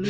Hey,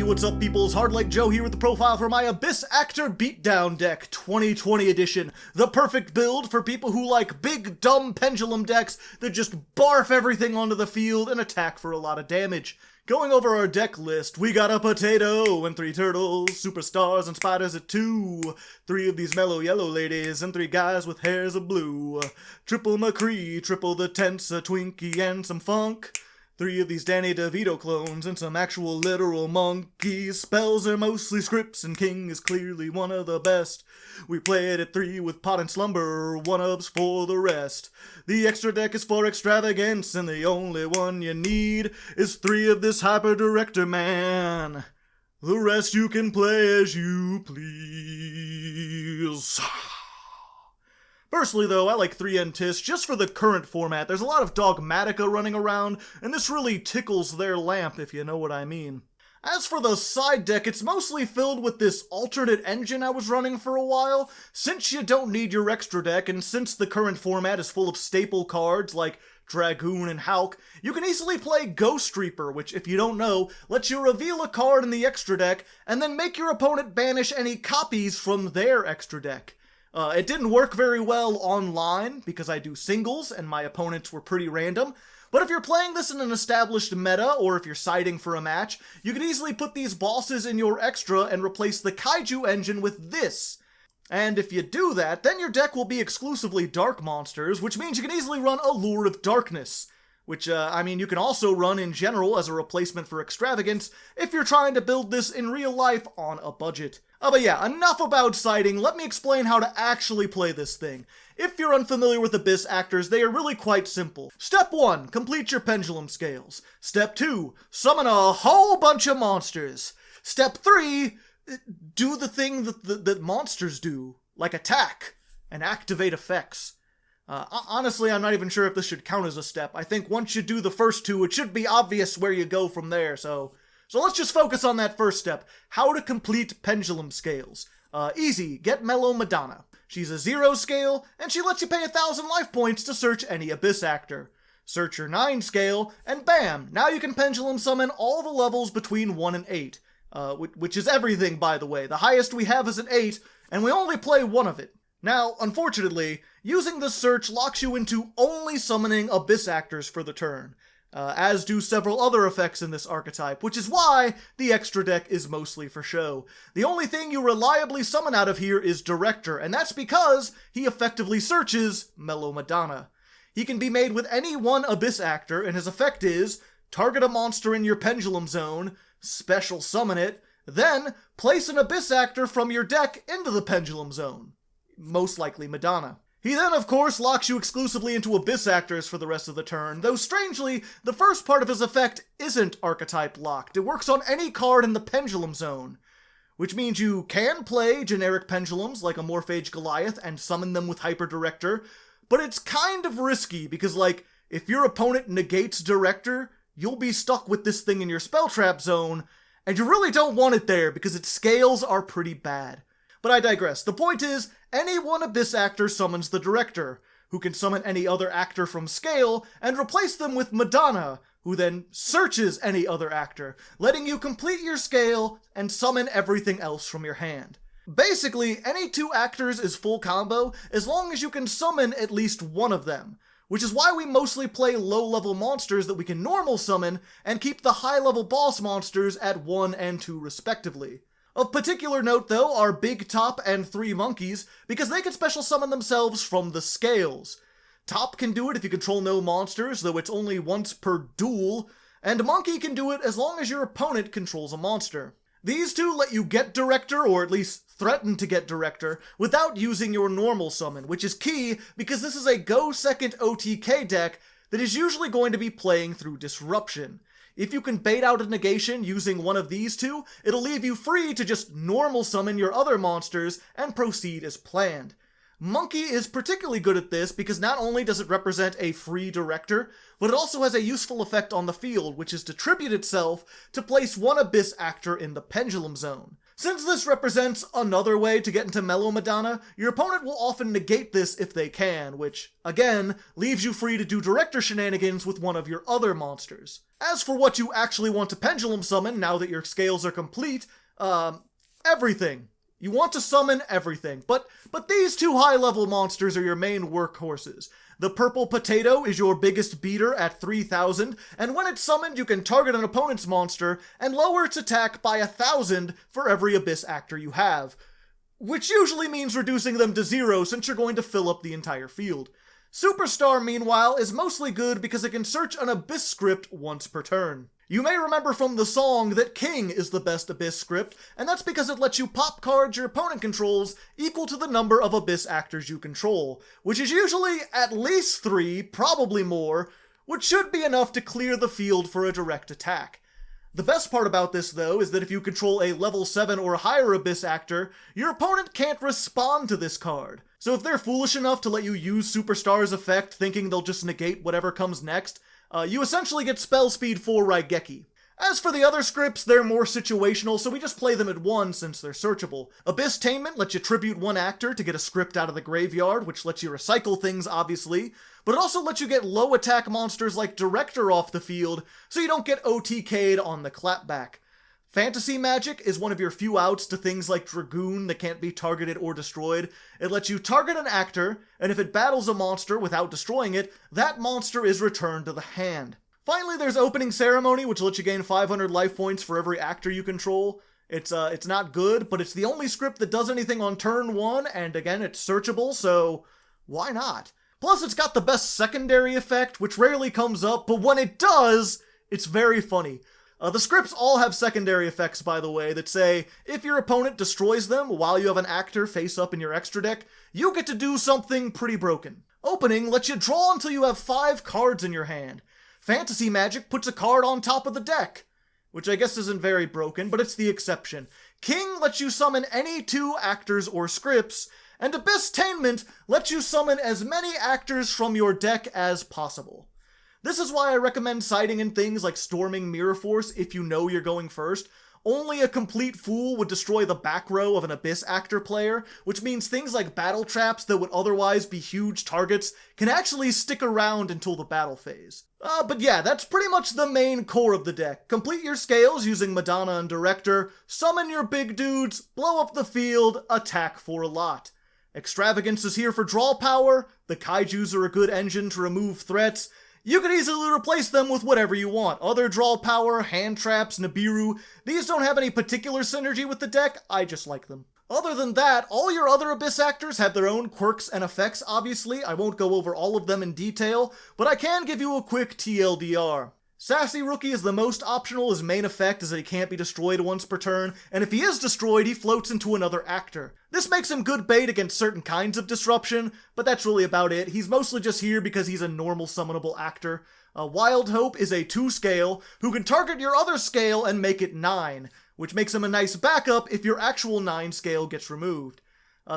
what's up peoples? Hardleg Joe here with the profile for my Abyss Actor Beatdown deck 2020 edition. The perfect build for people who like big, dumb pendulum decks that just barf everything onto the field and attack for a lot of damage. Going over our deck list, we got a potato and 3 turtles, superstars and spiders at 2, 3 of these mellow yellow ladies, and 3 guys with hairs of blue. Triple McCree, triple the Tense, a Twinkie, and some funk. 3 of these Danny DeVito clones and some actual literal monkeys. Spells are mostly scripts and King is clearly one of the best. We play it at 3 with Pot and Slumber, 1-ups for the rest. The extra deck is for extravagance and the only one you need is 3 of this Hyper Director man. The rest you can play as you please. Firstly, though, I like 3 Tis just for the current format. There's a lot of Dogmatica running around, and this really tickles their lamp, if you know what I mean. As for the side deck, it's mostly filled with this alternate engine I was running for a while. Since you don't need your extra deck, and since the current format is full of staple cards like Dragoon and Hulk, you can easily play Ghost Reaper, which, if you don't know, lets you reveal a card in the extra deck, and then make your opponent banish any copies from their extra deck. It didn't work very well online, because I do singles, and my opponents were pretty random, but if you're playing this in an established meta, or if you're siding for a match, you can easily put these bosses in your extra and replace the Kaiju engine with this. And if you do that, then your deck will be exclusively dark monsters, which means you can easily run Allure of Darkness. Which, you can also run in general as a replacement for Extravagance if you're trying to build this in real life on a budget. But yeah, enough about siding, let me explain how to actually play this thing. If you're unfamiliar with Abyss Actors, they are really quite simple. Step 1, complete your pendulum scales. Step 2, summon a whole bunch of monsters. Step 3, do the thing that monsters do, like attack and activate effects. Honestly, I'm not even sure if this should count as a step. I think once you do the first 2, it should be obvious where you go from there, so let's just focus on that first step. How to complete pendulum scales. Easy, get Mellow Madonna. She's a 0 scale, and she lets you pay 1,000 life points to search any Abyss Actor. Search your 9 scale, and bam! Now you can pendulum summon all the levels between 1 and 8. Which is everything, by the way. The highest we have is an 8, and we only play 1 of it. Now, unfortunately, using this search locks you into only summoning Abyss Actors for the turn, as do several other effects in this archetype, which is why the extra deck is mostly for show. The only thing you reliably summon out of here is Director, and that's because he effectively searches Mellow Madonna. He can be made with any one Abyss Actor, and his effect is target a monster in your pendulum zone, special summon it, then place an Abyss Actor from your deck into the pendulum zone. Most likely Madonna. He then, of course, locks you exclusively into Abyss Actors for the rest of the turn, though strangely, the first part of his effect isn't archetype locked. It works on any card in the pendulum zone, which means you can play generic pendulums like a Morphage Goliath and summon them with Hyper Director, but it's kind of risky because, if your opponent negates Director, you'll be stuck with this thing in your spell trap zone, and you really don't want it there because its scales are pretty bad. But I digress. The point is, any one Abyss Actor summons the Director, who can summon any other actor from scale, and replace them with Madonna, who then searches any other actor, letting you complete your scale and summon everything else from your hand. Basically, any 2 actors is full combo, as long as you can summon at least one of them, which is why we mostly play low-level monsters that we can normal summon, and keep the high-level boss monsters at 1 and 2 respectively. Of particular note, though, are Big Top and 3 Monkeys, because they can special summon themselves from the scales. Top can do it if you control no monsters, though it's only once per duel, and Monkey can do it as long as your opponent controls a monster. These 2 let you get Director, or at least threaten to get Director, without using your normal summon, which is key because this is a Go Second OTK deck that is usually going to be playing through Disruption. If you can bait out a negation using one of these 2, it'll leave you free to just normal summon your other monsters and proceed as planned. Monkey is particularly good at this because not only does it represent a free Director, but it also has a useful effect on the field, which is to tribute itself to place one Abyss Actor in the Pendulum Zone. Since this represents another way to get into Mellow Madonna, your opponent will often negate this if they can, which, again, leaves you free to do director shenanigans with one of your other monsters. As for what you actually want to Pendulum summon now that your scales are complete, everything. You want to summon everything, but these two high-level monsters are your main workhorses. The Purple Potato is your biggest beater at 3,000, and when it's summoned you can target an opponent's monster and lower its attack by 1,000 for every Abyss Actor you have, which usually means reducing them to 0 since you're going to fill up the entire field. Superstar, meanwhile, is mostly good because it can search an Abyss script once per turn. You may remember from the song that King is the best Abyss script, and that's because it lets you pop cards your opponent controls equal to the number of Abyss Actors you control, which is usually at least 3, probably more, which should be enough to clear the field for a direct attack. The best part about this, though, is that if you control a level 7 or higher Abyss Actor, your opponent can't respond to this card. So if they're foolish enough to let you use Superstar's effect thinking they'll just negate whatever comes next, you essentially get spell speed for Raigeki. As for the other scripts, they're more situational, so we just play them at 1 since they're searchable. Abyss-tainment lets you tribute 1 actor to get a script out of the graveyard, which lets you recycle things, obviously, but it also lets you get low attack monsters like Director off the field, so you don't get OTK'd on the clapback. Fantasy Magic is one of your few outs to things like Dragoon that can't be targeted or destroyed. It lets you target an actor, and if it battles a monster without destroying it, that monster is returned to the hand. Finally, there's Opening Ceremony, which lets you gain 500 life points for every actor you control. It's not good, but it's the only script that does anything on turn 1, and again, it's searchable, so why not? Plus, it's got the best secondary effect, which rarely comes up, but when it does, it's very funny. The scripts all have secondary effects, by the way, that say, if your opponent destroys them while you have an actor face up in your extra deck, you get to do something pretty broken. Opening lets you draw until you have 5 cards in your hand. Fantasy Magic puts a card on top of the deck, which I guess isn't very broken, but it's the exception. King lets you summon any 2 actors or scripts, and Abyss-tainment lets you summon as many actors from your deck as possible. This is why I recommend siding in things like Storming Mirror Force if you know you're going first. Only a complete fool would destroy the back row of an Abyss Actor player, which means things like battle traps that would otherwise be huge targets can actually stick around until the battle phase. But yeah, that's pretty much the main core of the deck. Complete your scales using Madonna and Director, summon your big dudes, blow up the field, attack for a lot. Extravagance is here for draw power, the Kaijus are a good engine to remove threats. You could easily replace them with whatever you want. Other draw power, hand traps, Nibiru, these don't have any particular synergy with the deck, I just like them. Other than that, all your other Abyss Actors have their own quirks and effects, obviously. I won't go over all of them in detail, but I can give you a quick TLDR. Sassy Rookie is the most optional. His main effect is that he can't be destroyed once per turn, and if he is destroyed, he floats into another actor. This makes him good bait against certain kinds of disruption, but that's really about it. He's mostly just here because he's a normal summonable actor. Wild Hope is a 2 scale, who can target your other scale and make it 9, which makes him a nice backup if your actual 9 scale gets removed.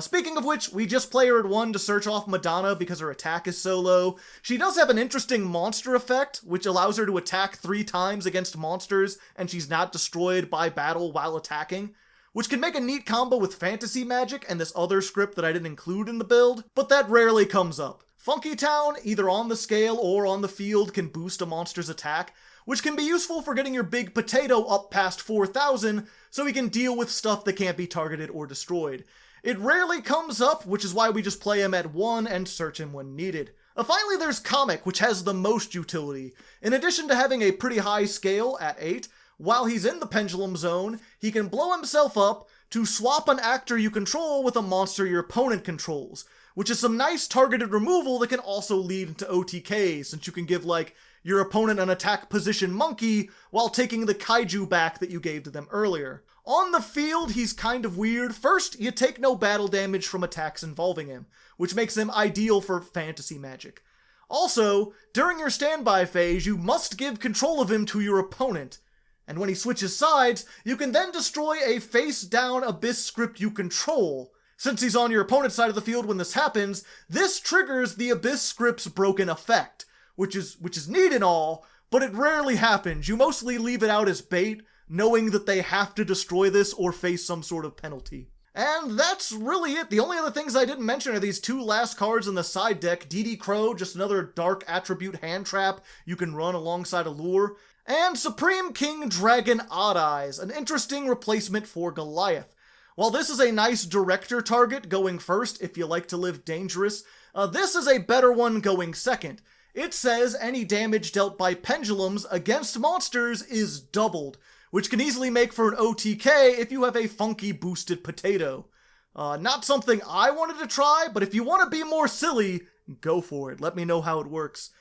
Speaking of which, we just play her at 1 to search off Madonna because her attack is so low. She does have an interesting monster effect, which allows her to attack 3 times against monsters, and she's not destroyed by battle while attacking, which can make a neat combo with Fantasy Magic and this other script that I didn't include in the build, but that rarely comes up. Funky Town, either on the scale or on the field, can boost a monster's attack, which can be useful for getting your big potato up past 4,000, so he can deal with stuff that can't be targeted or destroyed. It rarely comes up, which is why we just play him at 1 and search him when needed. Finally, there's Comic, which has the most utility. In addition to having a pretty high scale at 8, while he's in the Pendulum Zone, he can blow himself up to swap an actor you control with a monster your opponent controls, which is some nice targeted removal that can also lead into OTK, since you can give, like, your opponent an attack position monkey while taking the kaiju back that you gave to them earlier. On the field, he's kind of weird. First, you take no battle damage from attacks involving him, which makes him ideal for Fantasy Magic. Also, during your standby phase, you must give control of him to your opponent, and when he switches sides, you can then destroy a face-down Abyss script you control. Since he's on your opponent's side of the field when this happens, this triggers the Abyss script's broken effect, which is neat and all, but it rarely happens. You mostly leave it out as bait. knowing that they have to destroy this or face some sort of penalty. And that's really it. The only other things I didn't mention are these two last cards in the side deck. DD Crow, just another dark attribute hand trap you can run alongside a lure. And Supreme King Dragon Odd Eyes, an interesting replacement for Goliath. While this is a nice director target going first if you like to live dangerous, this is a better one going second. It says any damage dealt by pendulums against monsters is doubled, which can easily make for an OTK if you have a funky boosted potato. Not something I wanted to try, but if you want to be more silly, go for it. Let me know how it works.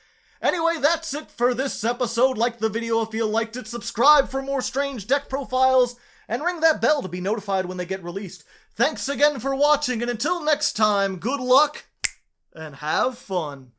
Anyway, that's it for this episode. Like the video if you liked it, subscribe for more strange deck profiles, and ring that bell to be notified when they get released. Thanks again for watching, and until next time, good luck, and have fun.